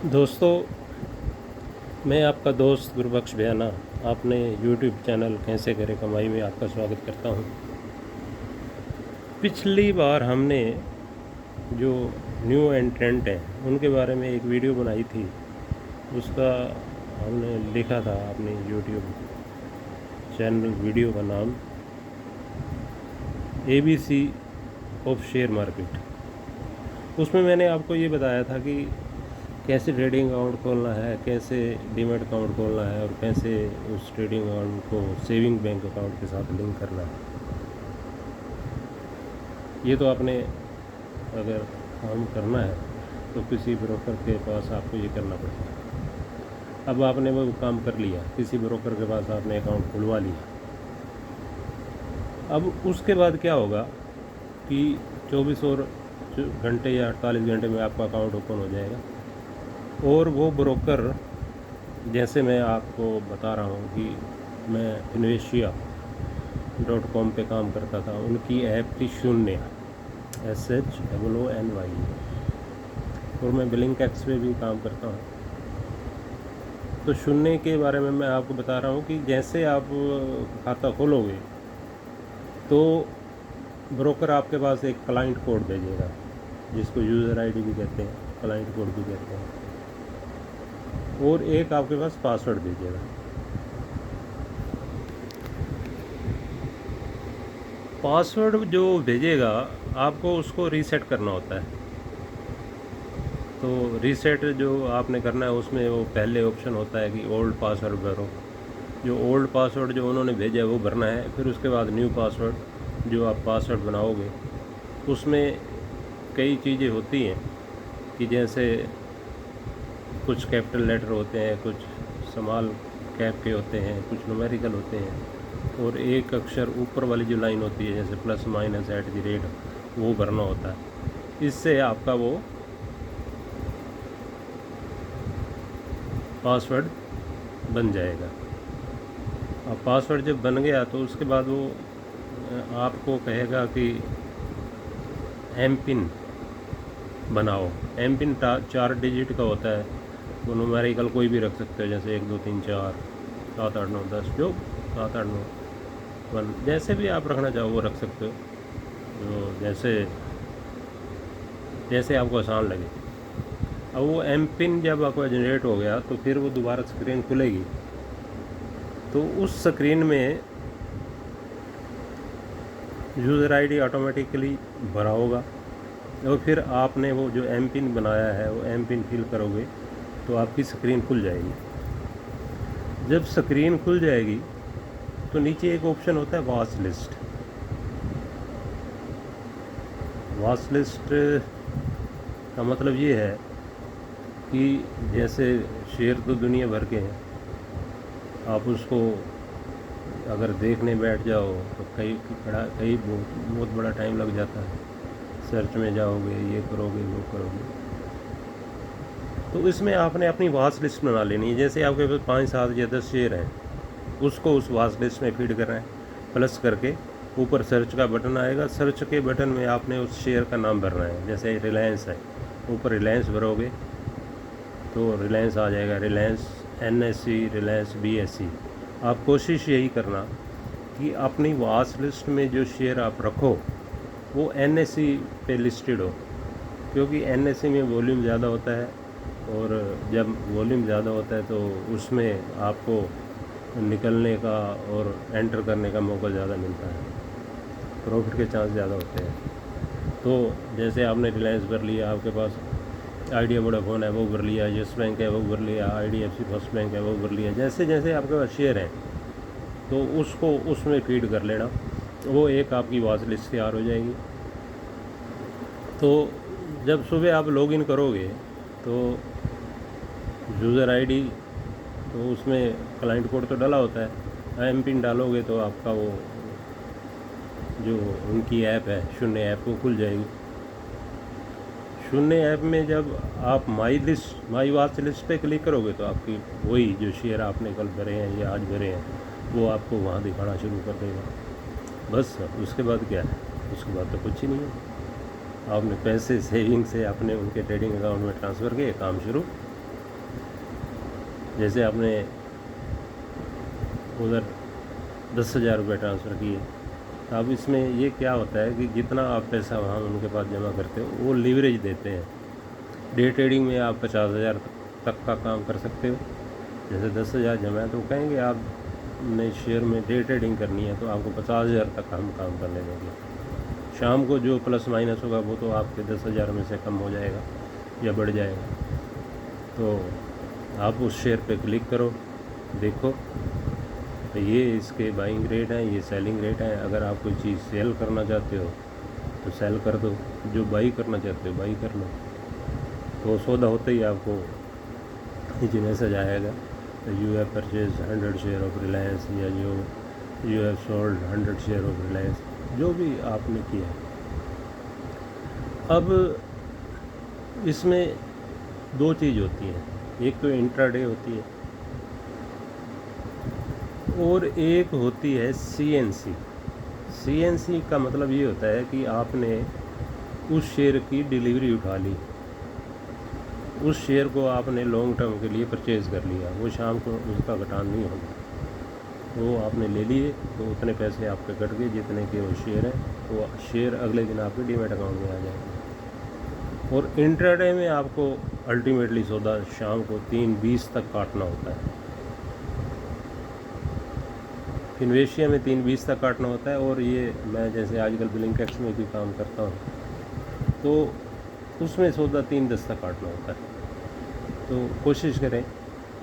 दोस्तों, मैं आपका दोस्त गुरबख्श बयाना आपने यूट्यूब चैनल कैसे करें कमाई में आपका स्वागत करता हूं। पिछली बार हमने जो न्यू एंट्रेंट हैं उनके बारे में एक वीडियो बनाई थी। उसका हमने लिखा था अपने यूट्यूब चैनल वीडियो का नाम ABC ऑफ शेयर मार्केट। उसमें मैंने आपको ये बताया था कि कैसे ट्रेडिंग अकाउंट खोलना है, कैसे डीमैट अकाउंट खोलना है और कैसे उस ट्रेडिंग अकाउंट को सेविंग बैंक अकाउंट के साथ लिंक करना है। ये तो आपने अगर काम करना है तो किसी ब्रोकर के पास आपको ये करना पड़ेगा। अब आपने वो काम कर लिया, किसी ब्रोकर के पास आपने अकाउंट खुलवा लिया। अब उसके बाद क्या होगा कि 24 और घंटे या 48 घंटे में आपका अकाउंट ओपन हो जाएगा। और वो ब्रोकर, जैसे मैं आपको बता रहा हूँ कि मैं इन्वेशिया.com पे काम करता था, उनकी ऐप थी शून्य, SHOONY, और मैं ब्लिंकएक्स पे भी काम करता हूँ। तो शून्य के बारे में मैं आपको बता रहा हूँ कि जैसे आप खाता खोलोगे तो ब्रोकर आपके पास एक क्लाइंट कोड भेजेगा, जिसको यूज़र आईडी भी कहते हैं, क्लाइंट कोड भी कहते हैं, और एक आपके पास पासवर्ड भेजेगा। पासवर्ड जो भेजेगा आपको उसको रीसेट करना होता है। तो रीसेट जो आपने करना है उसमें वो पहले ऑप्शन होता है कि ओल्ड पासवर्ड भरो। जो ओल्ड पासवर्ड जो उन्होंने भेजा है वो भरना है। फिर उसके बाद न्यू पासवर्ड जो आप पासवर्ड बनाओगे उसमें कई चीज़ें होती हैं कि जैसे कुछ कैपिटल लेटर होते हैं, कुछ स्मॉल कैप के होते हैं, कुछ न्यूमेरिकल होते हैं, और एक अक्षर ऊपर वाली जो लाइन होती है जैसे प्लस माइनस @ वो भरना होता है। इससे आपका वो पासवर्ड बन जाएगा। अब पासवर्ड जब बन गया तो उसके बाद वो आपको कहेगा कि एम पिन बनाओ। एम पिन 4 डिजिट का होता है। वो न्यूमेरिकल कोई भी रख सकते हो, जैसे 1 2 3 4 7 8 9 10, जो 7 8 9 1 जैसे भी आप रखना चाहो वो रख सकते हो, जो जैसे आपको आसान लगे। अब वो एम पिन जब आपका जनरेट हो गया तो फिर वो दोबारा स्क्रीन खुलेगी। तो उस स्क्रीन में यूज़र आईडी ऑटोमेटिकली भरा होगा, और फिर आपने वो जो एम पिन बनाया है वो एम पिन फिल करोगे तो आपकी स्क्रीन खुल जाएगी। जब स्क्रीन खुल जाएगी तो नीचे एक ऑप्शन होता है वॉच लिस्ट। वॉच लिस्ट का मतलब ये है कि जैसे शेयर तो दुनिया भर के हैं, आप उसको अगर देखने बैठ जाओ तो कई बहुत बड़ा टाइम लग जाता है। सर्च में जाओगे, ये करोगे, वो करोगे। तो इसमें आपने अपनी वॉच लिस्ट बना लेनी है। जैसे आपके पास 5 7 या 10 शेयर हैं, उसको उस वॉच लिस्ट में फीड करना है। प्लस करके ऊपर सर्च का बटन आएगा, सर्च के बटन में आपने उस शेयर का नाम भरना है। जैसे रिलायंस है, ऊपर रिलायंस भरोगे तो रिलायंस आ जाएगा, रिलायंस NSE, रिलायंस BSE। आप कोशिश यही करना कि अपनी वॉच लिस्ट में जो शेयर आप रखो वो NSE पे लिस्टेड हो, क्योंकि NSE में वॉल्यूम ज़्यादा होता है, और जब वॉल्यूम ज़्यादा होता है तो उसमें आपको निकलने का और एंटर करने का मौका ज़्यादा मिलता है, प्रॉफिट के चांस ज़्यादा होते हैं। तो जैसे आपने रिलायंस भर लिया, आपके पास आइडिया वोडाफोन है वो भर लिया, यस बैंक है वो भर लिया, IDFC फर्स्ट बैंक है वो भर लिया। जैसे जैसे आपके पास शेयर हैं तो उसको उसमें फीड कर लेना, वो एक आपकी वॉच लिस्ट तैयार हो जाएगी। तो जब सुबह आप लॉगिन करोगे तो यूज़र आईडी तो उसमें क्लाइंट कोड तो डाला होता है, एम पिन डालोगे तो आपका वो जो उनकी ऐप है शून्य ऐप वो खुल जाएगी। शून्य ऐप में जब आप माई वॉच लिस्ट पे क्लिक करोगे तो आपकी वही जो शेयर आपने कल भरे हैं या आज भरे हैं वो आपको वहाँ दिखाना शुरू कर देगा। बस उसके बाद क्या है, उसके बाद तो कुछ ही नहीं है। आपने पैसे सेविंग से अपने उनके ट्रेडिंग अकाउंट में ट्रांसफ़र किए, काम शुरू। जैसे आपने उधर 10,000 रुपये ट्रांसफ़र किए, तो अब इसमें ये क्या होता है कि जितना आप पैसा वहाँ उनके पास जमा करते हो वो लीवरेज देते हैं। डे ट्रेडिंग में आप 50,000 तक का काम कर सकते हो। जैसे 10,000 जमा है तो वो कहेंगे आपने शेयर में डे ट्रेडिंग करनी है तो आपको 50,000 तक हम काम करने देंगे। शाम को जो प्लस माइनस होगा वो तो आपके 10,000 में से कम हो जाएगा या बढ़ जाएगा। तो आप उस शेयर पे क्लिक करो, देखो तो ये इसके बाइंग रेट हैं, ये सेलिंग रेट हैं। अगर आप कोई चीज़ सेल करना चाहते हो तो सेल कर दो, जो बाई करना चाहते हो बाई कर लो। तो सौदा होते ही आपको नीचे मैसेज आएगा, तो you have purchase 100 share of Reliance, या जो you have sold 100 share of Reliance, जो भी आपने किया। अब इसमें दो चीज़ होती हैं, एक तो इंट्राडे होती है और एक होती है सीएनसी। सीएनसी का मतलब ये होता है कि आपने उस शेयर की डिलीवरी उठा ली, उस शेयर को आपने लॉन्ग टर्म के लिए परचेज़ कर लिया, वो शाम को उसका घटान नहीं होगा, वो आपने ले लिए तो उतने पैसे आपके कट गए जितने के वो शेयर हैं, वो शेयर अगले दिन आपके डीमैट अकाउंट में आ जाएंगे। और इंट्राडे में आपको अल्टीमेटली सौदा शाम को 3:20 तक काटना होता है। इन्वेशिया में 3:20 तक काटना होता है। और ये मैं जैसे आजकल ब्लिंकिट में भी काम करता हूँ तो उसमें सौदा 3:10 तक काटना होता है। तो कोशिश करें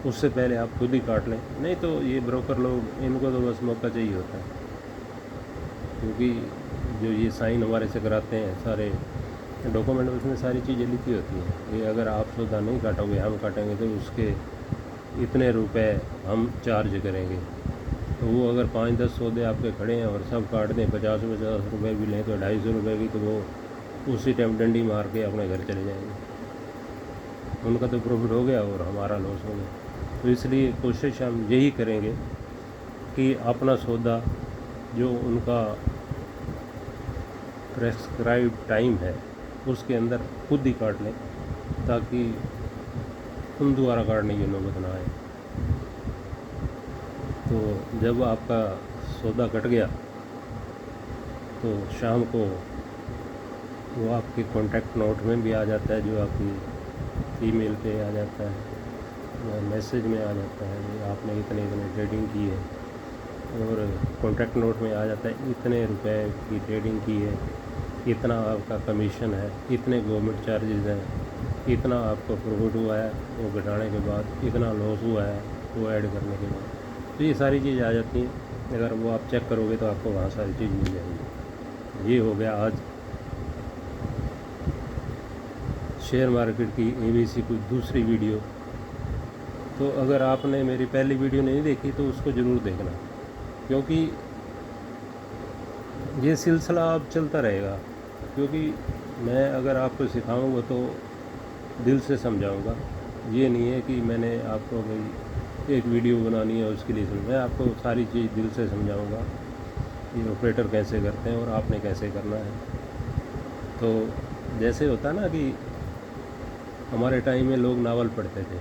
उससे पहले आप खुद ही काट लें, नहीं तो ये ब्रोकर लोग, इनको तो बस मौका चाहिए होता है, क्योंकि जो ये साइन हमारे से कराते हैं सारे डॉक्यूमेंट, उसमें सारी चीज़ें लिखी होती हैं। ये अगर आप सौदा नहीं काटोगे, हम काटेंगे तो उसके इतने रुपए हम चार्ज करेंगे। तो वो अगर 5-10 सौदे आपके खड़े हैं और सब काट दें, 50 रुपये भी लें तो 250 रुपये की, तो वो उसी टाइम डंडी मार के अपने घर चले जाएंगे। उनका तो प्रॉफिट हो गया और हमारा लॉस हो गया। तो इसलिए कोशिश हम यही करेंगे कि अपना सौदा जो उनका प्रेस्क्राइब टाइम है उसके अंदर खुद ही काट लें, ताकि उन दोबारा काटने की नौबत ना आए। तो जब आपका सौदा कट गया तो शाम को वो आपके कॉन्टैक्ट नोट में भी आ जाता है, जो आपकी ईमेल पे आ जाता है, मैसेज में आ जाता है कि आपने इतने ट्रेडिंग की है, और कॉन्टैक्ट नोट में आ जाता है इतने रुपए की ट्रेडिंग की है, इतना आपका कमीशन है, इतने गवर्नमेंट चार्जेस हैं, इतना आपको प्रॉफिट हुआ है वो घटाने के बाद, इतना लॉस हुआ है वो ऐड करने के बाद। तो ये सारी चीज़ आ जाती हैं। अगर वो आप चेक करोगे तो आपको वहाँ सारी चीज़ मिल जाएगी। ये हो गया आज शेयर मार्केट की ABC कोई दूसरी वीडियो। तो अगर आपने मेरी पहली वीडियो नहीं देखी तो उसको ज़रूर देखना, क्योंकि ये सिलसिला अब चलता रहेगा। क्योंकि मैं अगर आपको सिखाऊंगा तो दिल से समझाऊंगा, ये नहीं है कि मैंने आपको भाई एक वीडियो बनानी है उसके लिए मैं आपको सारी चीज़ दिल से समझाऊंगा, ये ऑपरेटर कैसे करते हैं और आपने कैसे करना है। तो जैसे होता है ना कि हमारे टाइम में लोग नावल पढ़ते थे,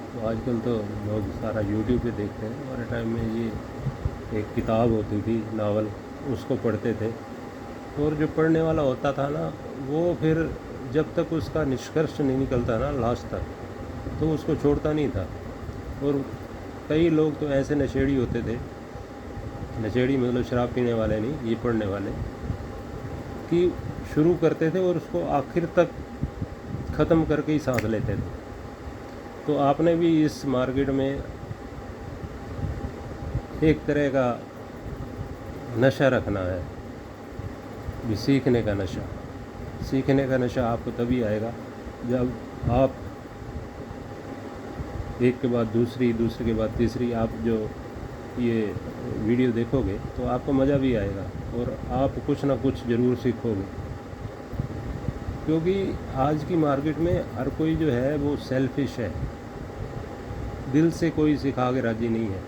तो आजकल तो लोग सारा यूट्यूब पे देखते हैं। हमारे टाइम में ये एक किताब होती थी नावल, उसको पढ़ते थे। और जो पढ़ने वाला होता था ना, वो फिर जब तक उसका निष्कर्ष नहीं निकलता ना लास्ट तक, तो उसको छोड़ता नहीं था। और कई लोग तो ऐसे नशेड़ी होते थे, नशेड़ी मतलब शराब पीने वाले नहीं, ये पढ़ने वाले, कि शुरू करते थे और उसको आखिर तक ख़त्म करके ही सांस लेते थे। तो आपने भी इस मार्केट में एक तरह का नशा रखना है, भी सीखने का नशा। सीखने का नशा आपको तभी आएगा जब आप एक के बाद दूसरी, दूसरे के बाद तीसरी आप जो ये वीडियो देखोगे तो आपको मज़ा भी आएगा और आप कुछ ना कुछ ज़रूर सीखोगे। क्योंकि आज की मार्केट में हर कोई जो है वो सेल्फिश है, दिल से कोई सिखा के राज़ी नहीं है।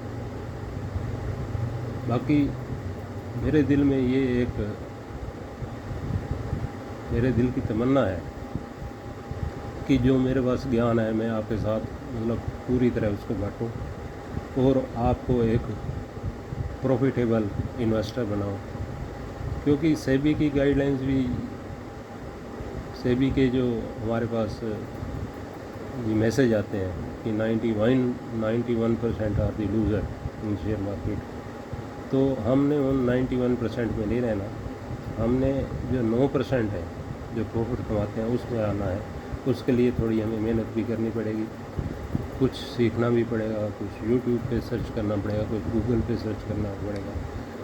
बाकी मेरे दिल में ये मेरे दिल की तमन्ना है बाकी जो मेरे पास ज्ञान है मैं आपके साथ मतलब पूरी तरह उसको बांटूँ और आपको एक प्रॉफिटेबल इन्वेस्टर बनाऊँ। क्योंकि सेबी की गाइडलाइंस भी, सेबी के जो हमारे पास ये मैसेज आते हैं कि 91% are the loser in share market, तो हमने उन 91% में नहीं रहना। हमने जो 9% है जो प्रॉफिट कमाते हैं उसमें आना है। उसके लिए थोड़ी हमें मेहनत भी करनी पड़ेगी, कुछ सीखना भी पड़ेगा, कुछ यूट्यूब पे सर्च करना पड़ेगा, कुछ गूगल पे सर्च करना पड़ेगा।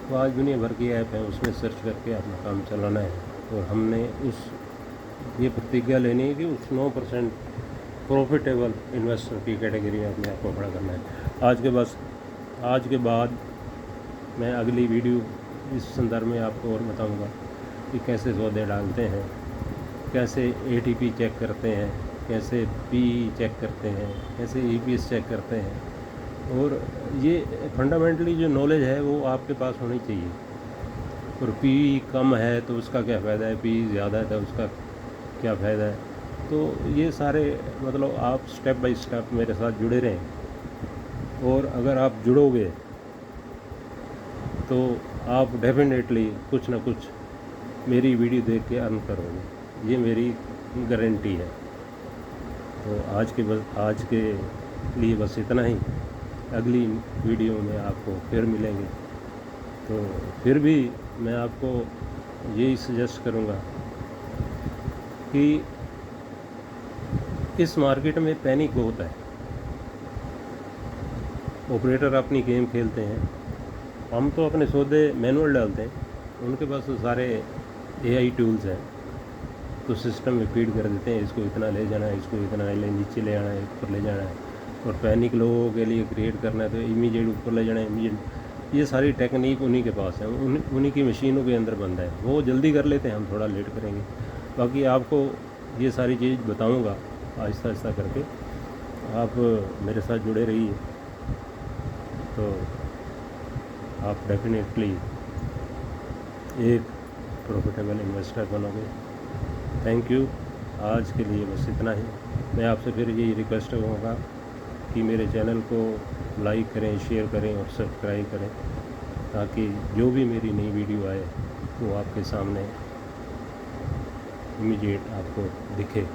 तो आज दुनिया भर की ऐप है, उसमें सर्च करके अपना काम चलाना है। और हमने ये प्रतिज्ञा लेनी है कि उस 9% प्रॉफिटेबल इन्वेस्टर की कैटेगरी में अपने आप को खड़ा करना है। आज के बाद मैं अगली वीडियो इस संदर्भ में आपको और बताऊंगा कि कैसे सौदे डालते हैं, कैसे एटीपी चेक करते हैं, कैसे पीई चेक करते हैं, कैसे ईपीएस चेक करते हैं। और ये फंडामेंटली जो नॉलेज है वो आपके पास होनी चाहिए। और पीई कम है तो उसका क्या फ़ायदा है, पीई ज़्यादा है तो उसका क्या फ़ायदा है। तो ये सारे मतलब आप स्टेप बाय स्टेप मेरे साथ जुड़े रहें। और अगर आप जुड़ोगे तो आप डेफिनेटली कुछ ना कुछ मेरी वीडियो देख के अर्न करोगे, ये मेरी गारंटी है। तो आज के लिए बस इतना ही। अगली वीडियो में आपको फिर मिलेंगे। तो फिर भी मैं आपको यही सजेस्ट करूँगा कि इस मार्केट में पैनिक बहुत है। ऑपरेटर अपनी गेम खेलते हैं, हम तो अपने सौदे मैनुअल डालते हैं, उनके पास तो सारे एआई टूल्स हैं, तो सिस्टम में फीड कर देते हैं, इसको इतना ले जाना है, इसको इतना नीचे ले आना है, ऊपर ले जाना है। और पैनिक लोगों के लिए क्रिएट करना है तो इमीडिएट ऊपर ले जाना है, इमीडिएट। ये सारी टेक्निक उन्हीं के पास है, उन्हीं की मशीनों के अंदर बंद है। वो जल्दी कर लेते हैं, हम थोड़ा लेट करेंगे। बाकी आपको ये सारी चीज़ बताऊँगा आहिस्ता आहिस्ता करके। आप मेरे साथ जुड़े रहिए तो आप डेफिनेटली एक प्रॉफिटेबल इन्वेस्टर बनोगे। Thank you. आज के लिए बस इतना ही। मैं आपसे फिर यही रिक्वेस्ट करूँगा कि मेरे चैनल को लाइक करें, शेयर करें और सब्सक्राइब करें, ताकि जो भी मेरी नई वीडियो आए वो आपके सामने इमीडिएट आपको दिखे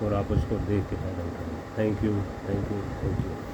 और आप उसको देख के फ़ायदा उठाएं। Thank you, thank you, thank you.